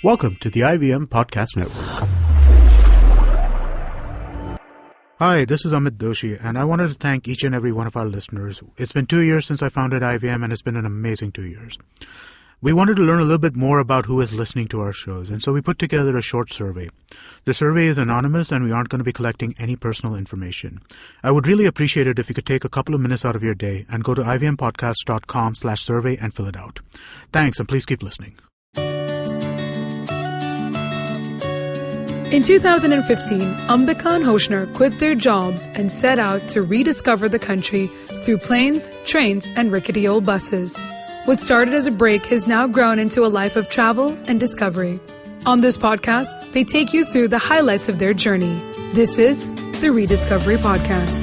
Welcome to the IVM Podcast Network. Hi, this is Amit Doshi, and I wanted to thank each and every one of our listeners. It's been 2 years since I founded IVM, and it's been an amazing 2 years. We wanted to learn a little bit more about who is listening to our shows, and so we put together a short survey. The survey is anonymous, and we aren't going to be collecting any personal information. I would really appreciate it if you could take a couple of minutes out of your day and go to ivmpodcast.com/survey and fill it out. Thanks, and please keep listening. In 2015, Ambika and Hoshner quit their jobs and set out to rediscover the country through planes, trains, and rickety old buses. What started as a break has now grown into a life of travel and discovery. On this podcast, they take you through the highlights of their journey. This is the Rediscovery Podcast.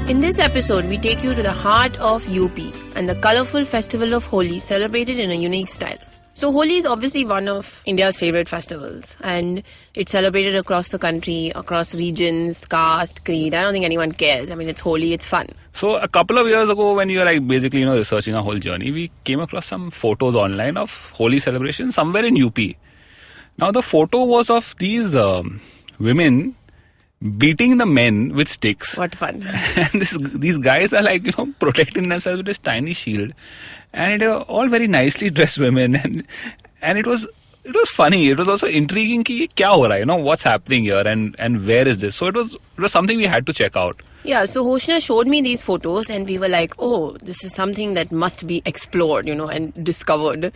In this episode, we take you to the heart of UP and the colourful festival of Holi celebrated in a unique style. So Holi is obviously one of India's favourite festivals, and it's celebrated across the country, across regions, caste, creed. I don't think anyone cares. I mean, it's Holi, it's fun. So a couple of years ago, when you were basically researching our whole journey, we came across some photos online of Holi celebration somewhere in UP. Now the photo was of these women beating the men with sticks. What fun. And these guys are protecting themselves with this tiny shield. And they were all very nicely dressed women. And it was funny. It was also intriguing ki kya ho raha hai, what's happening here and where is this? So it was something we had to check out. Yeah, so Hoshna showed me these photos and we were like, oh, this is something that must be explored, and discovered.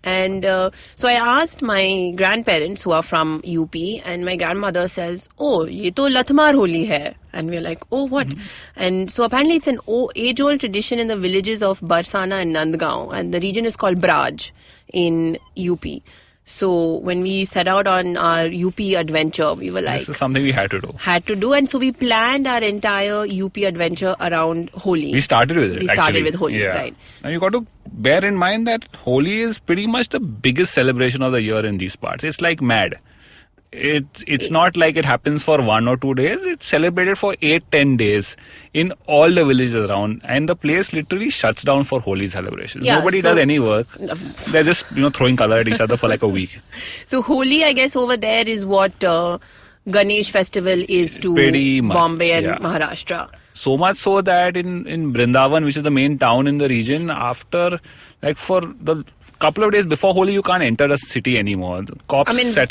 And so I asked my grandparents who are from UP, and my grandmother says, oh, ye to Latmar Holi hai. And we're like, oh, what? Mm-hmm. And so apparently it's an age-old tradition in the villages of Barsana and Nandgaon, and the region is called Braj in UP. So when we set out on our UP adventure, we were like... This is something we had to do. And so we planned our entire UP adventure around Holi. We started with it, started with Holi, right. Now you got to bear in mind that Holi is pretty much the biggest celebration of the year in these parts. It's like mad. It's not like it happens for 1 or 2 days. It's celebrated for 8-10 days in all the villages around, and the place literally shuts down for Holi celebrations. Yeah, Nobody does any work. They're just throwing color at each other for like a week. So Holi, I guess, over there is what Ganesh festival is to Bombay and Maharashtra. So much so that in Vrindavan, which is the main town in the region, after for the couple of days before Holi, you can't enter a city anymore. Cars can't enter.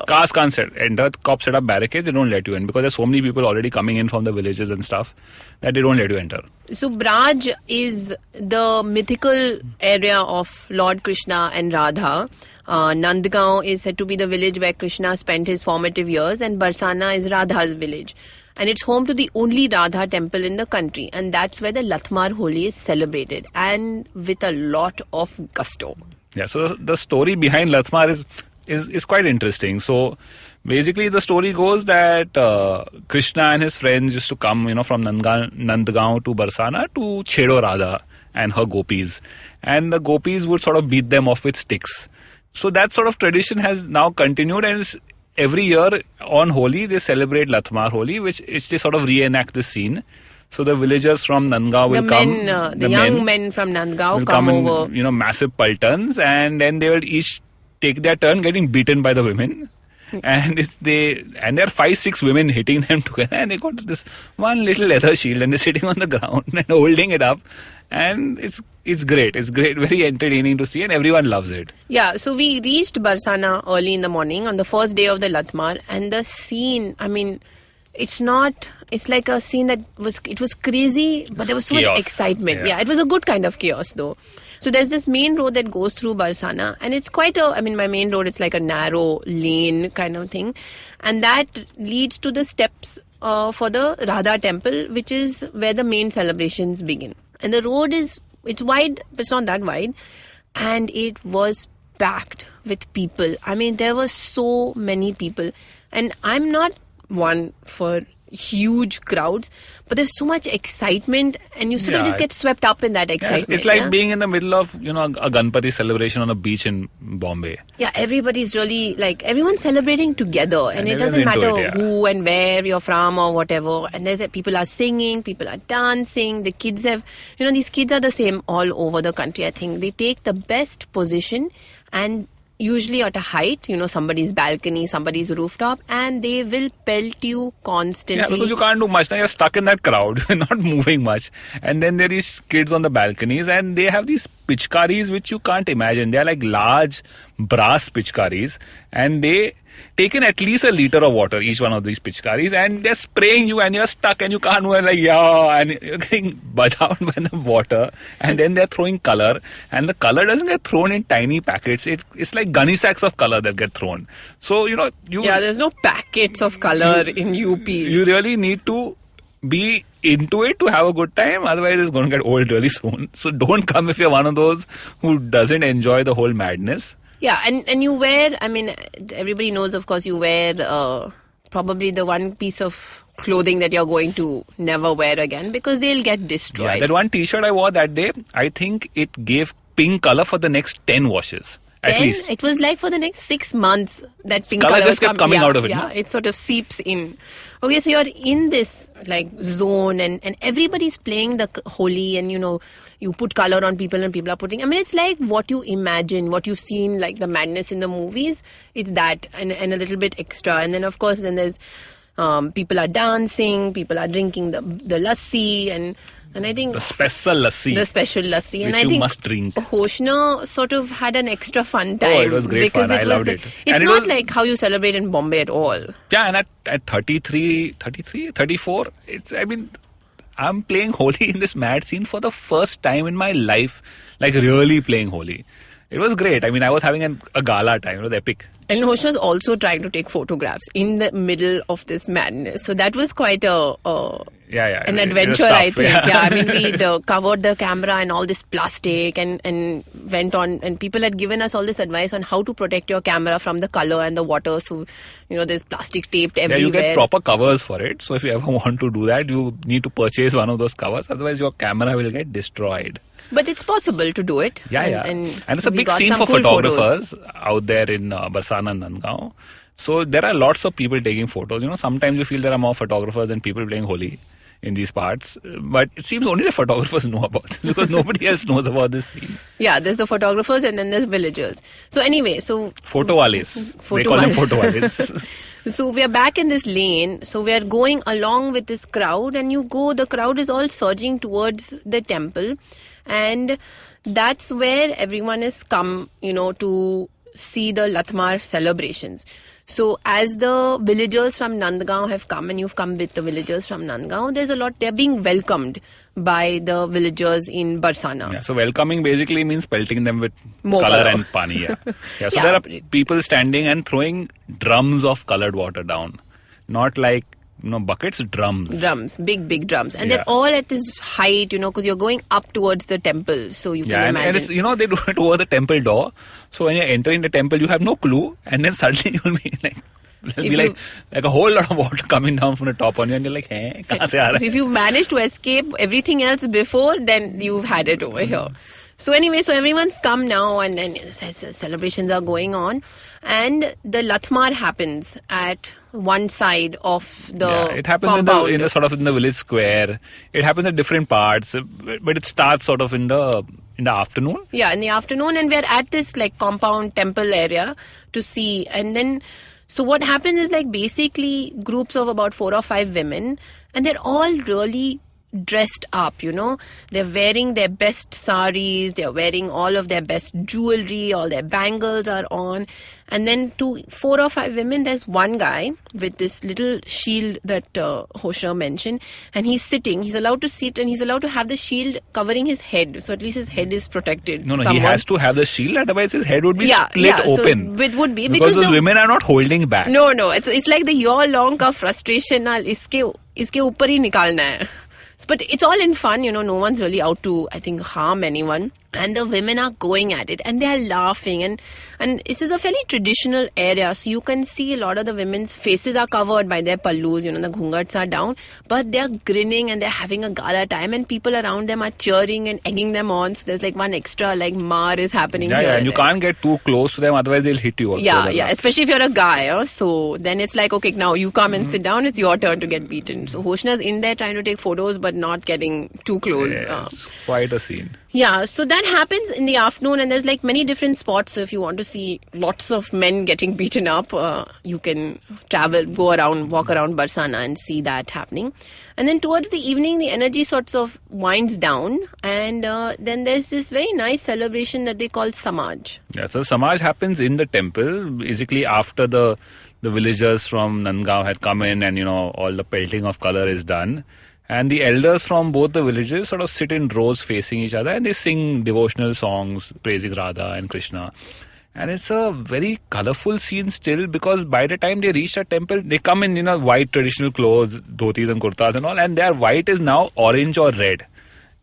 Cars can't enter. Cops set up barricades. They don't let you in because there's so many people already coming in from the villages and stuff that they don't let you enter. So Braj is the mythical area of Lord Krishna and Radha. Nandgaon is said to be the village where Krishna spent his formative years, and Barsana is Radha's village. And it's home to the only Radha temple in the country, and that's where the Latmar Holi is celebrated, and with a lot of gusto. Yeah, so the story behind Latmar is quite interesting. So basically the story goes that Krishna and his friends used to come, from Nandgaon to Barsana to Chedo Radha and her gopis. And the gopis would sort of beat them off with sticks. So that sort of tradition has now continued, and every year on Holi, they celebrate Latmar Holi, which they sort of reenact this scene. So the villagers from Nandgaon will come. The young men from Nandgaon will come over. In, massive paltans, and then they will each take their turn getting beaten by the women. And there are 5-6 women hitting them together, and they got this one little leather shield, and they're sitting on the ground and holding it up. And it's great. It's great, very entertaining to see, and everyone loves it. Yeah, so we reached Barsana early in the morning on the first day of the Latmar, and the scene, it's like a scene it was crazy, but there was so much excitement. Yeah, it was a good kind of chaos though. So there's this main road that goes through Barsana, and it's quite my main road, it's like a narrow lane kind of thing. And that leads to the steps for the Radha temple, which is where the main celebrations begin. And the road it's wide, but it's not that wide. And it was packed with people. There were so many people. And I'm not one for huge crowds, but there's so much excitement, and you sort of just get swept up in that excitement. It's like being in the middle of, you know, a Ganpati celebration on a beach in Bombay. Yeah, everybody's really like, everyone's celebrating together, and it doesn't matter who and where you're from or whatever. And there's people are singing, people are dancing, the kids have, you know, these kids are the same all over the country. I think they take the best position, and usually at a height, you know, somebody's balcony, somebody's rooftop, and they will pelt you constantly. Yeah, because you can't do much. Now you're stuck in that crowd, you're not moving much. And then there are these kids on the balconies, and they have these pitchkaris which you can't imagine. They are like large brass pitchkaris, and they take in at least a liter of water, each one of these pitchkaris, and they're spraying you, and you're stuck, and you can't move, and like, yeah, and you're getting buzzed out by the water. And then they're throwing color, and the color doesn't get thrown in tiny packets. It's like gunny sacks of color that get thrown. So, you know, there's no packets of color in UP. You really need to be into it to have a good time, otherwise it's going to get old really soon. So don't come if you're one of those who doesn't enjoy the whole madness. Yeah, and you wear, I mean, everybody knows, of course, you wear probably the one piece of clothing that you're going to never wear again, because they'll get destroyed. Yeah, that one t-shirt I wore that day, I think it gave pink color for the next 10 washes. At least. It was like for the next 6 months that pink color just kept coming out of it. Yeah, it sort of seeps in. Okay, so you're in this like zone, and everybody's playing the Holi, and you know, you put color on people and people are putting, I mean, it's like what you imagine, what you've seen, like the madness in the movies. It's that and a little bit extra. And then of course then there's people are dancing, people are drinking the lassi, and I think the special lassi, and I think you must drink. Hoshna sort of had an extra fun time. Oh, it was great fun. I loved it. It's not like how you celebrate in Bombay at all. Yeah, and at 33, 34, I'm playing Holi in this mad scene for the first time in my life, like really playing Holi. It was great. I mean, I was having a gala time. It was epic. And Hoshna was also trying to take photographs in the middle of this madness. So that was quite an adventure, I think. Yeah, I mean, we covered the camera and all this plastic and went on. And people had given us all this advice on how to protect your camera from the color and the water. So, you know, there's plastic taped everywhere. Yeah, you get proper covers for it. So if you ever want to do that, you need to purchase one of those covers. Otherwise, your camera will get destroyed. But it's possible to do it. Yeah, and it's a big scene for photographers out there in Barsana and Nandgaon. So there are lots of people taking photos. You know, sometimes you feel there are more photographers than people playing Holi in these parts. But it seems only the photographers know about it, because nobody else knows about this scene. Yeah, there's the photographers and then there's villagers. So anyway, Photo wales. They call them photo wales. So we are back in this lane. So we are going along with this crowd, and the crowd is all surging towards the temple. And that's where everyone has come, you know, to see the Lathmar celebrations. So as the villagers from Nandgaon have come, and you've come with the villagers from Nandgaon, there's a lot, they're being welcomed by the villagers in Barsana. Yeah, so welcoming basically means pelting them with color and pani. Yeah. So there are people standing and throwing drums of colored water down. Not like, you know, buckets, drums. Big drums. And they're all at this height, you know, because you're going up towards the temple. So you can imagine. And it's, you know, they do it over the temple door. So when you're entering the temple, you have no clue. And then suddenly you'll be like, like a whole lot of water coming down from the top on you. And you're like, hey, kahan se aa raha hai? So if you've managed to escape everything else before, then you've had it over here. So anyway, so everyone's come now, and then celebrations are going on. And the Lathmar happens at one side of the it happens compound. in the village square. It happens at different parts, but it starts sort of in the afternoon. Yeah, in the afternoon, and we're at this like compound temple area to see. And then, so what happens is like basically groups of about 4 or 5 women, and they're all really dressed up, you know. They're wearing their best saris, they're wearing all of their best jewelry, all their bangles are on. And then to 4 or 5 women, there's one guy with this little shield that Hoshna mentioned, and he's sitting. He's allowed to sit, and he's allowed to have the shield covering his head, so at least his head is protected. No, he has to have the shield, otherwise his head would be split open. So it would be because those women are not holding back. No, it's like the year-long ka frustration na iske upar hi nikalna hai. But it's all in fun, you know, no one's really out to, I think, harm anyone. And the women are going at it and they are laughing, and this is a fairly traditional area, so you can see a lot of the women's faces are covered by their pallus, the ghungats are down, but they're grinning and they're having a gala time, and people around them are cheering and egging them on. So there's like one extra like mar is happening here. Yeah, and you can't get too close to them, otherwise they'll hit you also. Yeah, especially if you're a guy. So then it's like, okay, now you come and sit down, it's your turn to get beaten. So Hoshna's in there trying to take photos but not getting too close. Yes, quite a scene. Yeah, so that happens in the afternoon, and there's like many different spots. So if you want to see lots of men getting beaten up, you can walk around Barsana and see that happening. And then towards the evening, the energy sort of winds down, and then there's this very nice celebration that they call Samaj. Yeah, so Samaj happens in the temple, basically after the villagers from Nandgaon had come in, and all the pelting of color is done. And the elders from both the villages sort of sit in rows facing each other, and they sing devotional songs praising Radha and Krishna. And it's a very colorful scene still, because by the time they reach the temple, they come in white traditional clothes, dhotis and kurtas and all, and their white is now orange or red.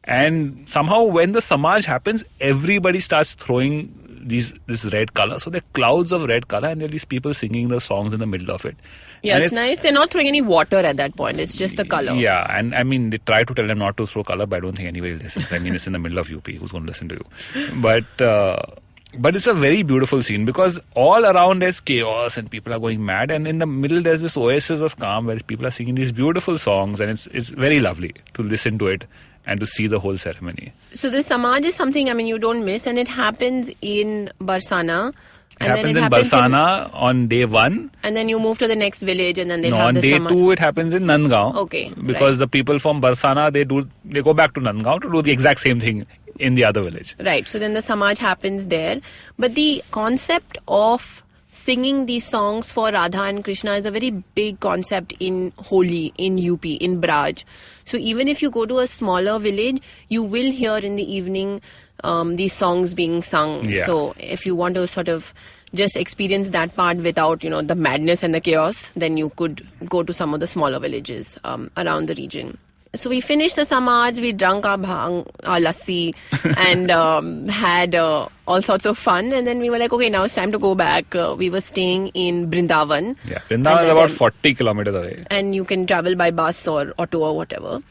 And somehow when the Samaj happens, everybody starts throwing this red color. So there are clouds of red color, and there are these people singing the songs in the middle of it. Yeah, it's nice. They're not throwing any water at that point. It's just the color. Yeah, and I mean, they try to tell them not to throw color, but I don't think anybody listens. I mean, it's in the middle of UP. Who's going to listen to you? But it's a very beautiful scene, because all around there's chaos and people are going mad, and in the middle there's this oasis of calm where people are singing these beautiful songs, and it's very lovely to listen to it and to see the whole ceremony. So the Samaj is something, you don't miss, and it happens in Barsana. It happens in Barsana on day 1. And then you move to the next village, and then they'll have the Samaj. On day 2 it happens in Nandgaon. Okay. Because the people from Barsana, they go back to Nandgaon to do the exact same thing in the other village. Right. So then the Samaj happens there. But the concept of singing these songs for Radha and Krishna is a very big concept in Holi, in UP, in Braj. So even if you go to a smaller village, you will hear in the evening these songs being sung. Yeah. So if you want to sort of just experience that part without, the madness and the chaos, then you could go to some of the smaller villages around the region. So we finished the Samaj, we drank our bhang, our lassi, and had all sorts of fun. And then we were like, okay, now it's time to go back. We were staying in Brindavan. Yeah, Brindavan is about 40 kilometers away. And you can travel by bus or auto or whatever.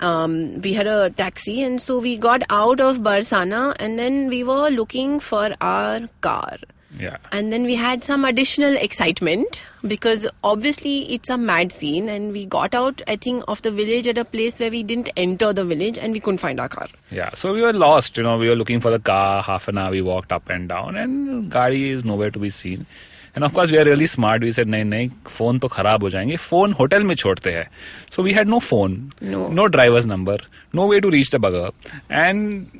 We had a taxi, and so we got out of Barsana, and then we were looking for our car. Yeah. And then we had some additional excitement, because obviously it's a mad scene, and we got out, I think, of the village at a place where we didn't enter the village, and we couldn't find our car. Yeah, so we were lost, we were looking for the car. Half an hour we walked up and down, and Gadi is nowhere to be seen. And of course we are really smart. We said, nahi, phone to kharab ho jayenge. Phone hotel mein chhodte hai. So we had no phone, no driver's number, no way to reach the bugger. And,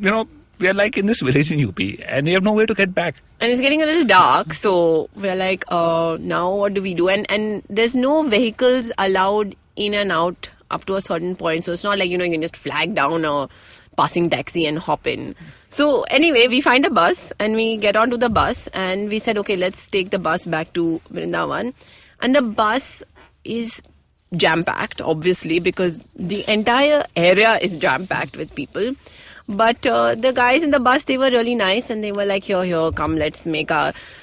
we are like in this village in UP, and we have no way to get back. And it's getting a little dark, so we're like, now what do we do? And there's no vehicles allowed in and out up to a certain point. So it's not like, you can just flag down a passing taxi and hop in. So anyway, we find a bus, and we get onto the bus, and we said, okay, let's take the bus back to Vrindavan. And the bus is jam-packed, obviously, because the entire area is jam-packed with people. But the guys in the bus, they were really nice, and they were like, here, come, let's make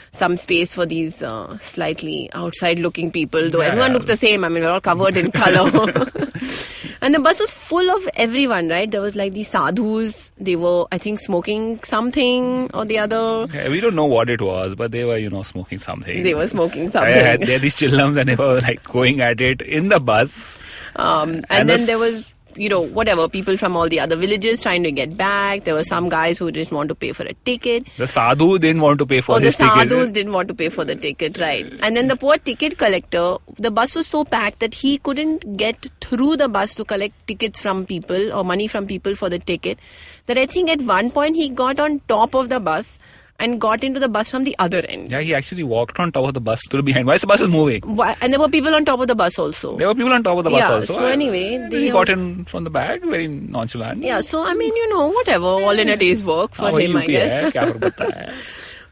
some space for these slightly outside-looking people. Though everyone looks the same. We're all covered in color. And the bus was full of everyone, right? There was like these sadhus. They were, I think, smoking something or the other. Yeah, we don't know what it was, but they were, smoking something. They were smoking something. They had these chillums, and they were like going at it in the bus. And then there was, whatever, people from all the other villages trying to get back. There were some guys who didn't want to pay for a ticket. The sadhu didn't want to pay for his ticket. The sadhus didn't want to pay for the ticket, right. And then the poor ticket collector, the bus was so packed that he couldn't get through the bus to collect tickets from people or money from people for the ticket. That I think at one point he got on top of the bus and got into the bus from the other end. Yeah, he actually walked on top of the bus to the behind. Why is the bus moving? And there were people on top of the bus also. There were people on top of the bus also. So anyway, they got in from the back, very nonchalant. Yeah, so whatever, all in a day's work for him, I guess.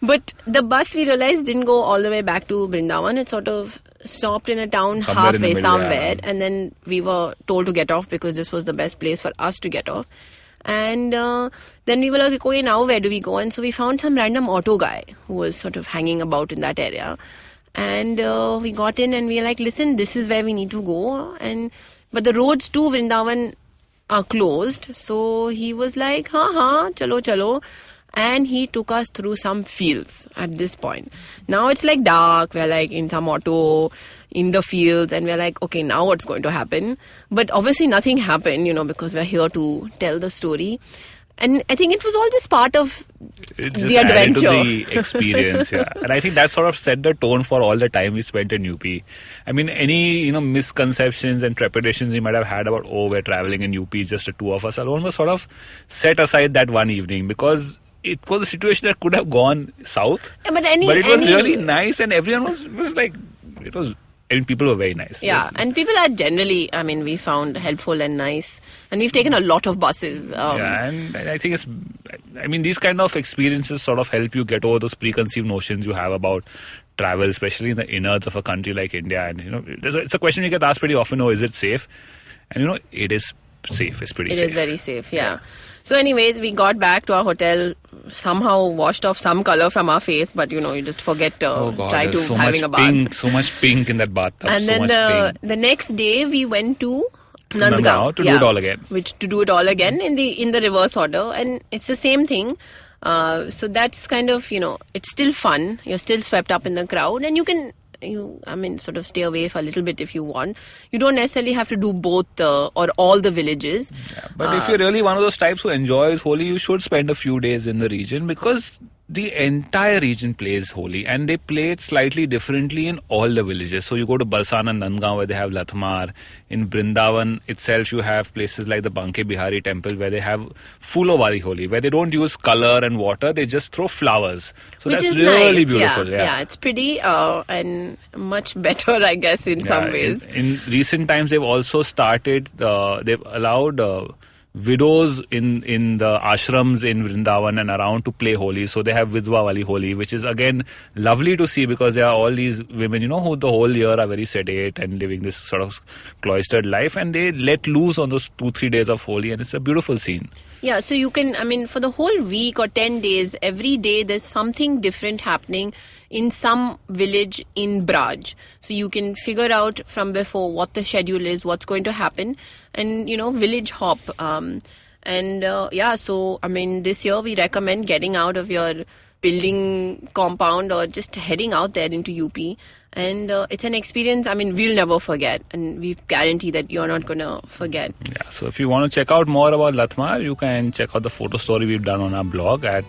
But the bus, we realized, didn't go all the way back to Brindavan. It sort of stopped in a town halfway somewhere. And then we were told to get off because this was the best place for us to get off. And then we were like, okay, now where do we go? And so we found some random auto guy who was sort of hanging about in that area. And we got in and we were like, listen, this is where we need to go. But the roads to Vrindavan are closed. So he was like, chalo, chalo. And he took us through some fields at this point. Now it's like dark. We're like in some auto in the fields and we're like, okay, now what's going to happen? But obviously nothing happened, because we're here to tell the story. And I think it was all just part of the adventure. To the experience, yeah. And I think that sort of set the tone for all the time we spent in UP. I mean, any, misconceptions and trepidations we might have had about, we're traveling in UP, just the two of us, alone was sort of set aside that one evening because it was a situation that could have gone south. Yeah, but it was really nice and everyone was like, people were very nice. Yeah, and people are generally, we found helpful and nice. And we've taken a lot of buses. And I think these kind of experiences sort of help you get over those preconceived notions you have about travel, especially in the innards of a country like India. And, it's a question you get asked pretty often, is it safe? And, it is safe. It's pretty safe. It is very safe, yeah. So anyways, we got back to our hotel, somehow washed off some color from our face, but you just forget having a bath. So much pink in that bathtub. And then the next day we went to Nandgaon to do it all again. To do it all again in the reverse order, and it's the same thing. So that's kind of it's still fun. You're still swept up in the crowd, and you can. Sort of stay away for a little bit if you want. You don't necessarily have to do both or all the villages. Yeah, but if you're really one of those types who enjoys Holi, you should spend a few days in the region because the entire region plays Holi and they play it slightly differently in all the villages. So you go to Barsana and Nandgaon where they have Lathmar. In Vrindavan itself you have places like the Banke Bihari temple where they have Fulowali Holi, where they don't use color and water, they just throw flowers. So which that's is really nice. Beautiful. Yeah, it's pretty and much better, I guess, in some ways. In recent times they've also started, they've allowed widows in the ashrams in Vrindavan and around to play Holi. So they have Vidwa Wali Holi, which is again lovely to see because there are all these women, who the whole year are very sedate and living this sort of cloistered life, and they let loose on those 2-3 days of Holi, and it's a beautiful scene. Yeah, so you can, for the whole week or 10 days, every day there's something different happening in some village in Braj. So you can figure out from before what the schedule is, what's going to happen, and, village hop. So, this year we recommend getting out of your building compound or just heading out there into UP. And it's an experience, we'll never forget. And we guarantee that you're not going to forget. Yeah, so if you want to check out more about Lathmar, you can check out the photo story we've done on our blog at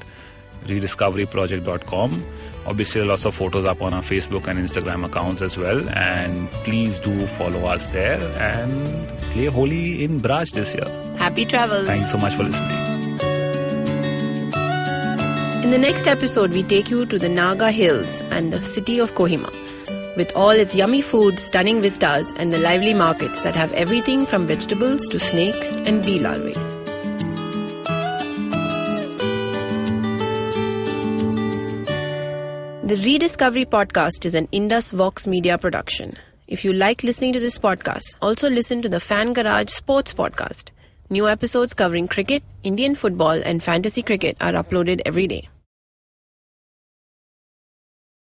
rediscoveryproject.com. Obviously, lots of photos up on our Facebook and Instagram accounts as well. And please do follow us there and play Holi in Braj this year. Happy travels. Thanks so much for listening. In the next episode, we take you to the Naga Hills and the city of Kohima, with all its yummy food, stunning vistas, and the lively markets that have everything from vegetables to snakes and bee larvae. The Rediscovery Podcast is an Indus Vox Media production. If you like listening to this podcast, also listen to the Fan Garage Sports Podcast. New episodes covering cricket, Indian football, and fantasy cricket are uploaded every day.